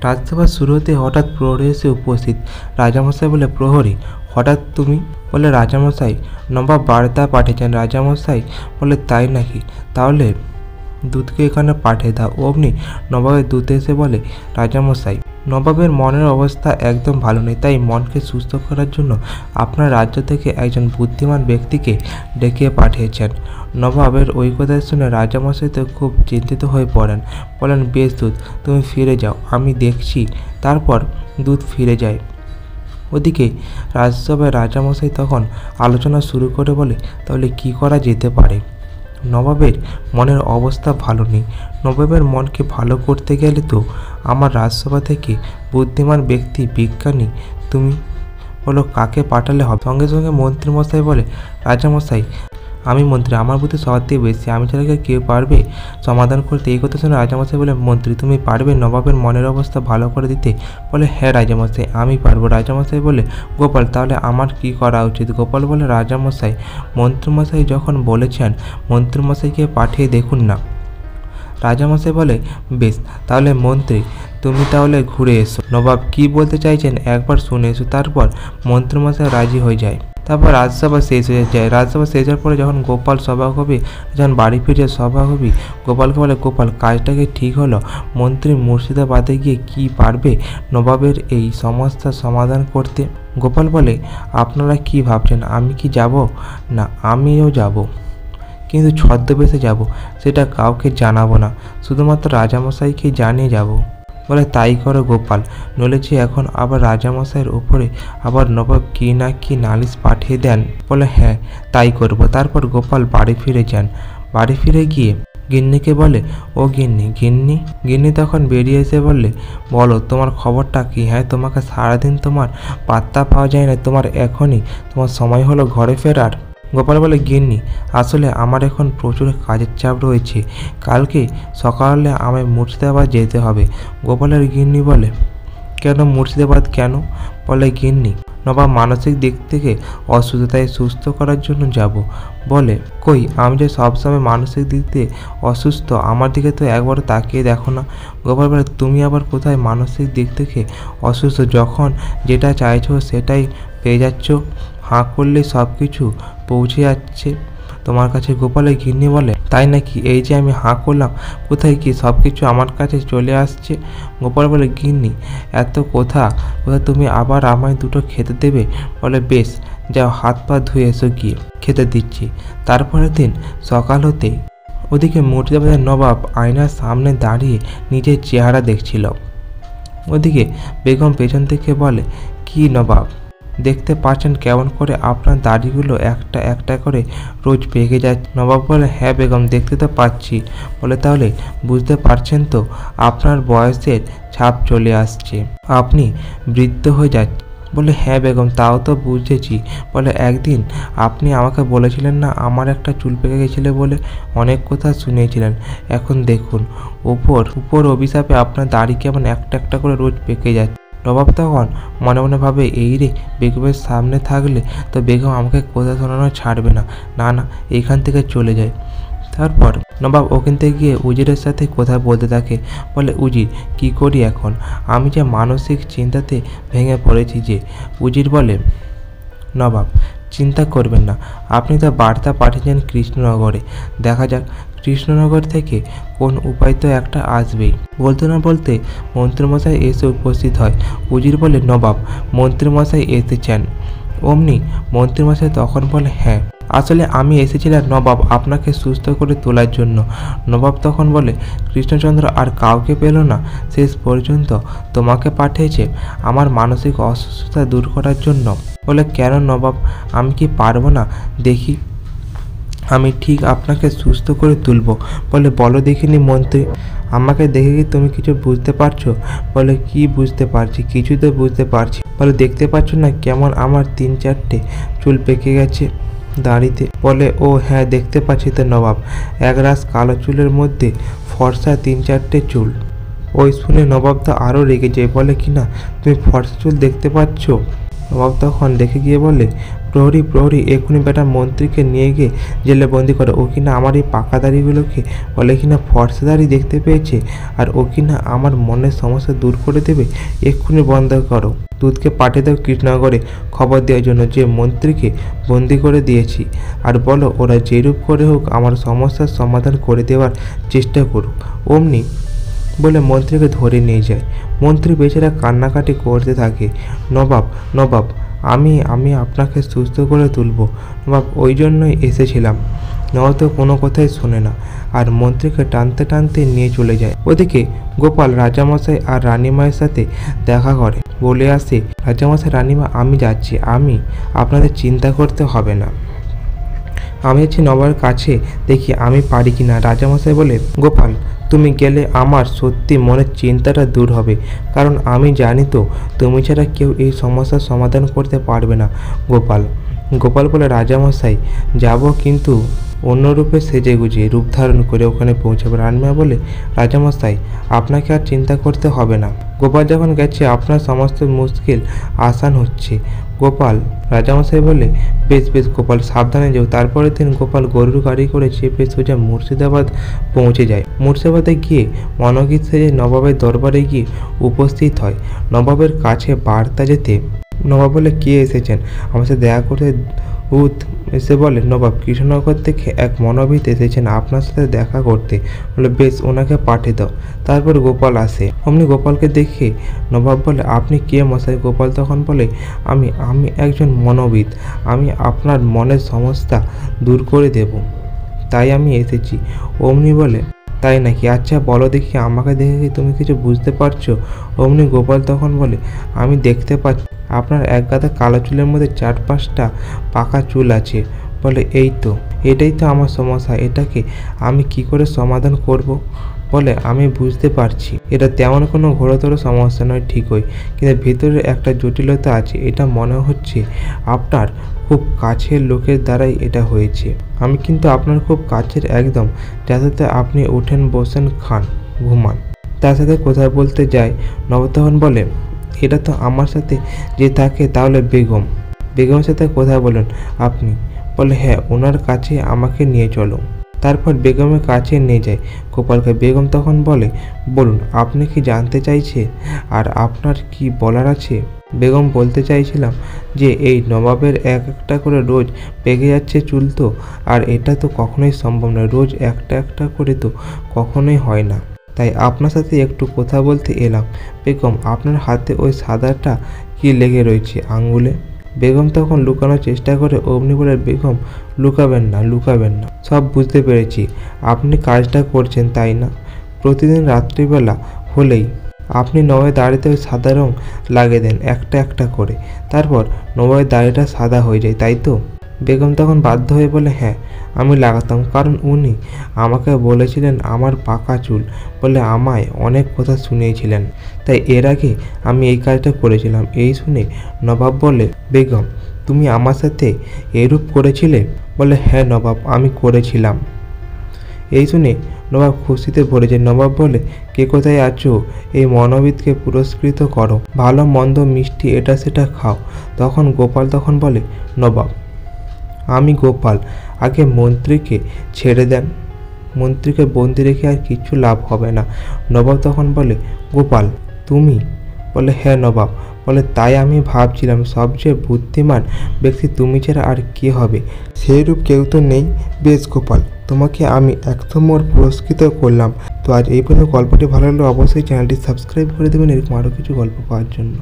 রাজসভা শুরু হতে হঠাৎ প্রহরী এসে উপস্থিত। রাজামশাই বলে, প্রহরী হঠাৎ তুমি? বলে, রাজামশাই নবাব বার্তা পাঠিয়েছেন। রাজামশাই বলে, তাই নাকি? তাহলে দূতকে এখানে পাঠিয়ে দাও। অমনি নবাবের দূত এসে বলে, রাজামশাই নবাবের মনের অবস্থা একদম ভালো নেই, তাই মনকে সুস্থ করার জন্য আপনার রাজ্য থেকে একজন বুদ্ধিমান ব্যক্তিকে ডেকে পাঠিয়েছেন। নবাবের ওই কথা শুনে রাজামশাই তো খুব চিন্তিত হয়ে পড়েন। বলেন, বেশ দূত, তুমি ফিরে যাও, আমি দেখছি। তারপর দূত ফিরে যায়। ওদিকে রাজসভায় রাজামশাই তখন আলোচনা শুরু করে বলে, তাহলে কি করা যেতে পারে? নবাবের মনের অবস্থা ভালো নেই। নবাবের মনকে ভালো করতে গেলে তো আমার রাজসভা থেকে বুদ্ধিমান ব্যক্তি, বিজ্ঞানী, তুমি বলো কাকে পাঠালে হবে? সঙ্গে সঙ্গে মন্ত্রীমশাই বলে, রাজামশাই আমি মন্ত্রী, আমার বুদ্ধি সবার থেকে বেশি, আমি ছাড়া কেউ পারবে সমাধান করতে? এই কথা শুনে রাজামশাই বলে, মন্ত্রী তুমি পারবে নবাবের মনের অবস্থা ভালো করে দিতে? বলে, হ্যাঁ রাজামশাই আমি পারবো। রাজামশাই বলে, গোপাল তাহলে আমার কি করা উচিত? গোপাল বলে, রাজামশাই মন্ত্রীমশাই যখন বলেছেন মন্ত্রীমশাইকে পাঠিয়ে দেখুন না। রাজামশাই বলে, বেশ তাহলে মন্ত্রী তুমি তাহলে ঘুরে এসো, নবাব কি বলতে চাইছেন একবার শুনে এসো। তারপর মন্ত্রীমশাই রাজি হয়ে যায়। তারপর রাজসভা শেষ হয়ে যায়। রাজসভা শেষ হওয়ার পরে যখন গোপাল সভাকবি যখন বাড়ি ফিরে সভাকবি গোপালকে বলে, গোপাল কাজটা কি ঠিক হলো? মন্ত্রী মুর্শিদাবাদে গিয়ে কি পারবে নবাবের এই সমস্যার সমাধান করতে? গোপাল বলে, আপনারা কি ভাবছেন আমি কি যাব? না, আমিও যাব, কিন্তু ছদ্মবেশে যাব, সেটা কাউকে জানাবো না, শুধুমাত্র রাজামশাইকে জানিয়ে যাব। বলে, তাই করো গোপাল, নইলে যে এখন আবার রাজামশাইয়ের উপরে আবার নবাব কি না কি নালিশ পাঠিয়ে দেন। বলে, হ্যাঁ তাই করব। তারপর গোপাল বাড়ি ফিরে যান। বাড়ি ফিরে গিয়ে গিন্নিকে বলে, ও গিন্নি গিন্নি গিন্নি তখন বেরিয়ে এসে বললে, বলো তোমার খবরটা কি? হ্যাঁ, তোমাকে সারাদিন তোমার পাত্তা পাওয়া যায় না, তোমার এখনই তোমার সময় হলো ঘরে ফেরার। গোপাল বলে, গিন্নি আসলে আমার এখন প্রচুর কাজের চাপ রয়েছে, কালকে সকালে আমায় মুর্শিদাবাদ যেতে হবে। গোপালের গিন্নি বলে, কেন মুর্শিদাবাদ কেন? বলে, গিন্নি নবাব মানসিক দিক থেকে অসুস্থ, তাই সুস্থ করার জন্য যাব। বলে, কই আমি যে সবসময় মানসিক দিক দিয়ে অসুস্থ, আমার দিকে তো একবারও তাকিয়ে দেখো না। গোপাল বলে, তুমি আবার কোথায় মানসিক দিক থেকে অসুস্থ? যখন যেটা চাইছো সেটাই পেয়ে যাচ্ছ, হাঁ করলে সব কিছু পৌঁছে যাচ্ছে তোমার কাছে। গোপালের গিন্নি বলে, তাই নাকি? এই যে আমি হাঁ করলাম, কোথায় কি সব কিছু আমার কাছে চলে আসছে? গোপাল বলে, গিন্নি এত কোথায় তুমি আবার আমায় দুটো খেতে দেবে? বলে, বেশ যাও, হাত পা ধুয়ে এসো, গিয়ে খেতে দিচ্ছি। তারপরের দিন সকাল হতেই ওদিকে মুর্শিদাবাদের নবাব আয়নার সামনে দাঁড়িয়ে নিজের চেহারা দেখছিল। ওদিকে বেগম পেছন থেকে বলে, কি নবাব দেখতে পাচ্ছেন কেমন করে আপনার দাড়িগুলো একটা একটা করে রোজ পেকে যাচ্ছে? নবাব বলে, হ্যাঁ বেগম দেখতে তো পাচ্ছি। বলে, তাহলে বুঝতে পারছেন তো আপনার বয়সের ছাপ চলে আসছে, আপনি বৃদ্ধ হয়ে যাচ্ছেন। বলে, হ্যাঁ বেগম তাও তো বুঝেছি। বলে, একদিন আপনি আমাকে বলেছিলেন না আমার একটা চুল পেকে গেছিলে বলে, অনেক কথা শুনিয়েছিলেন। এখন দেখুন উপর অভিশাপে আপনার দাড়ি কেমন একটা একটা করে রোজ পেকে যাচ্ছে। নবাব তখন মনে মনে ভাবে, এই রে বেগমের সামনে থাকলে তো বেগম আমাকে কথা শোনানো ছাড়বে না, না না এখান থেকে চলে যায়। তারপর নবাব ওখান থেকে গিয়ে উজিরের সাথে কথা বলতে থাকে। বলে, উজির কি করি এখন? আমি যে মানসিক চিন্তাতে ভেঙে পড়েছি যে। উজির বলে, নবাব চিন্তা করবেন না, আপনি তো বার্তা পাঠিয়েছেন কৃষ্ণনগরে, দেখা যাক কৃষ্ণনগর থেকে কোন উপায় তো একটা আসবেই। বলতে না বলতে মন্ত্রীমশাই এসে উপস্থিত হয়। উজির বলে, নবাব মন্ত্রীমশাই এসেছেন। অমনি মন্ত্রীমশাই তখন বলে, হ্যাঁ আসলে আমি এসেছিলাম নবাব আপনাকে সুস্থ করে তোলার জন্য। নবাব তখন বলে, কৃষ্ণচন্দ্র আর কাউকে পেল না, শেষ পর্যন্ত তোমাকে পাঠিয়েছে আমার মানসিক অসুস্থতা দূর করার জন্য। বলে, কেন নবাব আমি কি পারবো না? দেখি আমি ঠিক আপনাকে সুস্থ করে তুলব। বলে, বলো দেখিনি মন্ত্রী, আমাকে দেখে কি তুমি কিছু বুঝতে পারছো? বলে, কি বুঝতে পারছি, কিছু তো বুঝতে পারছি। বলে, দেখতে পাচ্ছ না কেমন আমার 3-4টে চুল পেকে গেছে দাড়িতে? বলে, ও হ্যাঁ দেখতে পাচ্ছি তো নবাব, একরাশ কালো চুলের মধ্যে ফর্সা 3-4টে চুল। ওই শুনে নবাব তো আরও রেগে যায়। বলে, কি না তুমি ফর্সা চুল দেখতে পাচ্ছ? নবাব তখন দেখে গিয়ে বলে, প্রহরী প্রহরী এক্ষুনি বেটা মন্ত্রীকে নিয়ে গিয়ে জেলে বন্দি করে। ও কিনা আমার এই পাকা দাড়িগুলোকে বলে কিনা ফর্সা দাড়ি দেখতে পেয়েছে, আর ও কিনা আমার মনের সমস্যা দূর করে দেবে। এক্ষুনি বন্ধ করো। দুধকে পাঠিয়ে দাও কৃষ্ণনগরে খবর দেওয়ার জন্য যে মন্ত্রীকে বন্দি করে দিয়েছি, আর বলো ওরা যেরূপ করে হোক আমার সমস্যার সমাধান করে দেওয়ার চেষ্টা করুক। অমনি বলে মন্ত্রীকে ধরে নিয়ে যায়। মন্ত্রী বেচারা কান্নাকাটি করতে থাকে। নবাব নবাব আমি আপনাকে সুস্থ করে তুলব নবাব, ওই জন্যই এসেছিলাম। নবাব তো কোনো কথাই শোনে না, আর মন্ত্রীকে টানতে টানতে নিয়ে চলে যায়। ওদিকে গোপাল রাজামশাই আর রানীমায়ের সাথে দেখা করে, বলে আসে, রাজামশাই রানীমা আমি যাচ্ছি, আপনাদের চিন্তা করতে হবে না। আমি যাচ্ছি নবাবের কাছে, দেখি আমি পারি কিনা। রাজামশাই বলে, গোপাল তুমি গেলে আমার সত্যি মনের চিন্তাটা দূর হবে, কারণ আমি জানি তো তুমি ছাড়া কেউ এই সমস্যার সমাধান করতে পারবে না। গোপাল বলে, রাজামশাই যাব, কিন্তু অন্য রূপে সেজে গুজিয়ে রূপ ধারণ করে ওখানে পৌঁছাবে। রানীমা বলে, রাজামশাই আপনাকে আর চিন্তা করতে হবে না, গোপাল যখন গেছে আপনার সমস্ত মুশকিল আসান হচ্ছে। রাজামশাই বলে, বেশ বেশ গোপাল সাবধানে যাও। তারপরের দিন গোপাল গরুর গাড়ি করে চেপে সোজা মুর্শিদাবাদ পৌঁছে যায়। মুর্শিদাবাদে গিয়ে মনোগীত সেজে নবাবের দরবারে গিয়ে উপস্থিত হয়। নবাবের কাছে বার্তা যেতে নবাব বলে, কে এসেছেন আমার সাথে দেখা করতে? এসে বলে, নবাব কৃষ্ণনগর থেকে এক মনোবিদ এসেছেন আপনার সাথে দেখা করতে। বলে, বেশ ওনাকে পাঠিয়ে দাও। তারপর গোপাল আসে। অমনি গোপালকে দেখে নবাব বলে, আপনি কে মশাই? গোপাল তখন বলে, আমি একজন মনোবিদ, আমি আপনার মনের সমস্যা দূর করে দেব, তাই আমি এসেছি। অমনি বলে, তাই নাকি? আচ্ছা বলো দেখি, আমাকে দেখে কি তুমি কিছু বুঝতে পারছো? অমনি গোপাল তখন বলে, আমি দেখতে পাচ্ছি আপনার এক গাদা কালো চুলের মধ্যে 4-5টা পাকা চুল আছে। বলে, এটাই তো আমার সমস্যা, এটাকে আমি কি করে সমাধান করব? বলে, আমি বুঝতে পারছি এটা তেমন কোনো ঘোরতর সমস্যা নয় ঠিকই, কিন্তু ভেতরে একটা জটিলতা আছে। এটা মনে হচ্ছে আপনার খুব কাছের লোকের দ্বারাই এটা হয়েছে। আমি কিন্তু আপনার খুব কাছের একদম, যার সাথে আপনি ওঠেন বসেন খান ঘুমান, তার সাথে কথা বলতে যায়। নবাব তখন বলে, এটা তো আমার সাথে যে থাকে তাহলে বেগমের সাথে কথা বলেন আপনি? বলে, হ্যাঁ ওনার কাছে আমাকে নিয়ে চলো। তারপর বেগমের কাছে নিয়ে যায় গোপালকে। বেগম তখন বলে, বলুন আপনি কি জানতে চাইছে, আর আপনার কি বলার আছে? বেগম বলতে চাইছিলাম যে এই নবাবের একটা করে রোজ পেকে যাচ্ছে চুল, তো আর এটা তো কখনোই সম্ভব নয়, রোজ একটা একটা করে তো কখনোই হয় না, তাই আপনার সাথে একটু কথা বলতে এলাম। বেগম আপনার হাতে ওই সাদাটা কি লেগে রয়েছে আঙ্গুলে? বেগম তখন লুকানোর চেষ্টা করে। অমনি বলে, বেগম লুকাবেন না, সব বুঝতে পেরেছি। আপনি কাজটা করছেন তাই না? প্রতিদিন রাত্রিবেলা হলেই আপনি নবাবের দাড়িতে ওই সাদা রং লাগিয়ে দেন একটা একটা করে, তারপর নবাবের দাড়িটা সাদা হয়ে যায়, তাই তো? বেগম তখন বাধ্য হয়ে বলে, হ্যাঁ আমি লাগাতাম, কারণ উনি আমাকে বলেছিলেন আমার পাকা চুল বলে আমায় অনেক কথা শুনিয়েছিলেন, তাই এর আগে আমি এই কাজটা করেছিলাম। এই শুনে নবাব বলে, বেগম তুমি আমার সাথে এরূপ করেছিলে? বলে, হ্যাঁ নবাব আমি করেছিলাম। এই শুনে নবাব খুশিতে ভরে যায়। নবাব বলে, কে কোথায় আছো? এই মনোবিদকে পুরস্কৃত করো, ভালো মন্দ মিষ্টি এটা সেটা খাও। তখন গোপাল তখন বলে, নবাব আমি গোপাল, আগে মন্ত্রীকে ছেড়ে দেন, মন্ত্রীকে বন্দি রেখে আর কিছু লাভ হবে না। নবাব তখন বলে, গোপাল তুমি? বলে, হ্যাঁ নবাব। বলে, তাই আমি ভাবছিলাম সবচেয়ে বুদ্ধিমান ব্যক্তি তুমি ছাড়া আর কে হবে, সেইরূপ কেউ তো নেই। বেশ গোপাল, তোমাকে আমি 100 মোড় পুরস্কৃত করলাম। তো আজ এই পর্যন্ত। গল্পটি ভালো লাগলে অবশ্যই চ্যানেলটি সাবস্ক্রাইব করে দেবেন এরকম আরও কিছু গল্প পাওয়ার জন্য।